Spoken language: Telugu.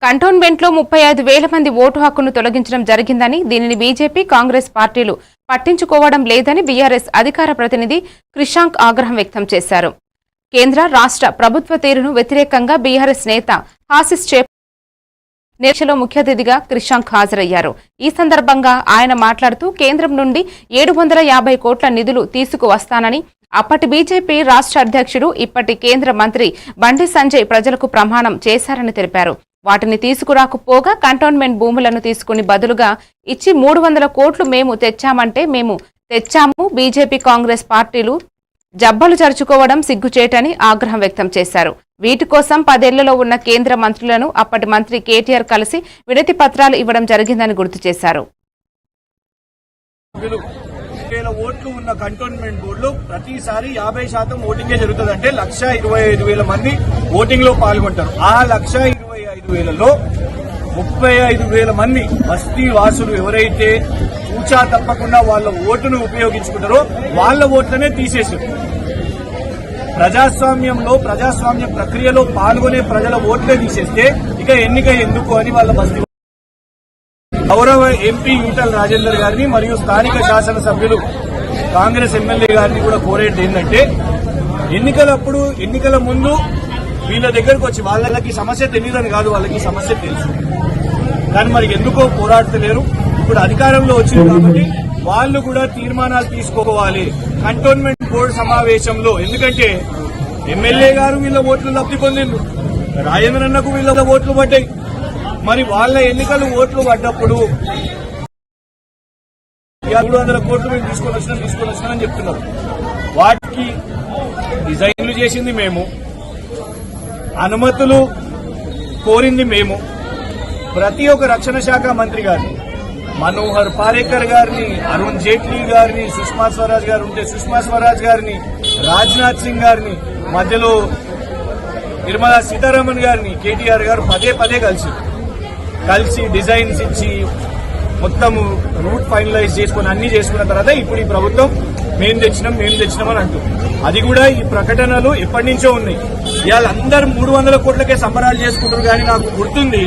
కంటోన్మెంట్లో 35,000 మంది ఓటు హక్కును తొలగించడం జరిగిందని, దీనిని బీజేపీ, కాంగ్రెస్ పార్టీలు పట్టించుకోవడం లేదని బీఆర్ఎస్ అధికార ప్రతినిధి క్రిషాంక్ ఆగ్రహం వ్యక్తం చేశారు. కేంద్ర, రాష్ట్ర ప్రభుత్వ తీరును వ్యతిరేకంగా బీఆర్ఎస్ నేత ఆశిష్ నేర్చలో ముఖ్య అతిథిగా క్రిషాంక్ హాజరయ్యారు. ఈ సందర్భంగా ఆయన మాట్లాడుతూ కేంద్రం నుండి 750 కోట్ల నిధులు తీసుకువస్తానని, అప్పటి బీజేపీ రాష్ట్ర అధ్యక్షుడు, ఇప్పటి కేంద్ర మంత్రి బండి సంజయ్ ప్రజలకు ప్రమాణం చేశారని తెలిపారు. వాటిని తీసుకురాకపోగా కంటోన్మెంట్ భూములను తీసుకుని బదులుగా ఇచ్చి 300 కోట్లు మేము తెచ్చామంటే మేము తెచ్చాము, బీజేపీ, కాంగ్రెస్ పార్టీలు జబ్బలు చరుచుకోవడం సిగ్గుచేటని ఆగ్రహం వ్యక్తం చేశారు. వీటి కోసం 10 ఏళ్లలో ఉన్న కేంద్ర మంత్రులను అప్పటి మంత్రి కేటీఆర్ కలిసి వినతి పత్రాలు ఇవ్వడం జరిగిందని గుర్తు చేశారు. ఓట్లు ఉన్న కంటోన్మెంట్ బోర్డులో ప్రతిసారి 50% ఓటింగే జరుగుతుందంటే 1,25,000 మంది ఓటింగ్ లో పాల్గొంటారు. ఆ 1,25,000లో 35,000 మంది బస్తీ వాసులు ఎవరైతే చూచా తప్పకుండా వాళ్ళ ఓటును ఉపయోగించుకుంటారో వాళ్ళ ఓట్లనే తీసేశారు. ప్రజాస్వామ్యంలో, ప్రజాస్వామ్య ప్రక్రియలో పాల్గొనే ప్రజల ఓట్లే తీసేస్తే ఇక ఎన్నిక ఎందుకు అని వాళ్ళ బస్తీ గౌరవ ఎంపీ ఈటల రాజేందర్ గారిని మరియు స్థానిక శాసనసభ్యులు కాంగ్రెస్ ఎమ్మెల్యే గారిని కూడా కోరేది ఏంటంటే, ఎన్నికలప్పుడు, ఎన్నికల ముందు వీళ్ళ దగ్గరకు వచ్చి వాళ్ళకి సమస్య తెలియదని కాదు, వాళ్ళకి సమస్య తెలుసు, కానీ మరి ఎందుకో పోరాడతలేరు. ఇప్పుడు అధికారంలో వచ్చింది కాబట్టి వాళ్ళు కూడా తీర్మానాలు తీసుకోవాలి కంటోన్మెంట్ బోర్డు సమావేశంలో. ఎందుకంటే ఎమ్మెల్యే గారు వీళ్ళ ఓట్లు లబ్ధి పొందిండ్రు, రాజేంద్రన్నకు వీళ్ళ ఓట్లు పడ్డాయి. మరి వాళ్ళ ఎన్నికలు ఓట్లు పడ్డప్పుడు 300 కోట్లు మేము తీసుకొని వచ్చినామని చెప్తున్నారు. వాటికి డిజైన్లు చేసింది మేము, అనుమతులు కోరింది మేము. ప్రతి ఒక్క రక్షణ శాఖ మంత్రి గారిని, మనోహర్ పారేకర్ గారిని, అరుణ్ జైట్లీ గారిని, సుష్మా స్వరాజ్ గారు ఉంటే సుష్మా స్వరాజ్ గారిని, రాజ్నాథ్ సింగ్ గారిని, మధ్యలో నిర్మలా సీతారామన్ గారిని కేటీఆర్ గారు పదే కలిసి డిజైన్స్ ఇచ్చి మొత్తం రూట్ ఫైనలైజ్ చేసుకుని అన్ని చేసుకున్న తర్వాత ఇప్పుడు ఈ ప్రభుత్వం మేం తెచ్చినాం అని అంటుంది. అది కూడా ఈ ప్రకటనలు ఎప్పటి నుంచో ఉన్నాయి. ఇవాళ అందరూ 300 కోట్లకే సంబరాలు చేసుకుంటారు. కానీ నాకు గుర్తుంది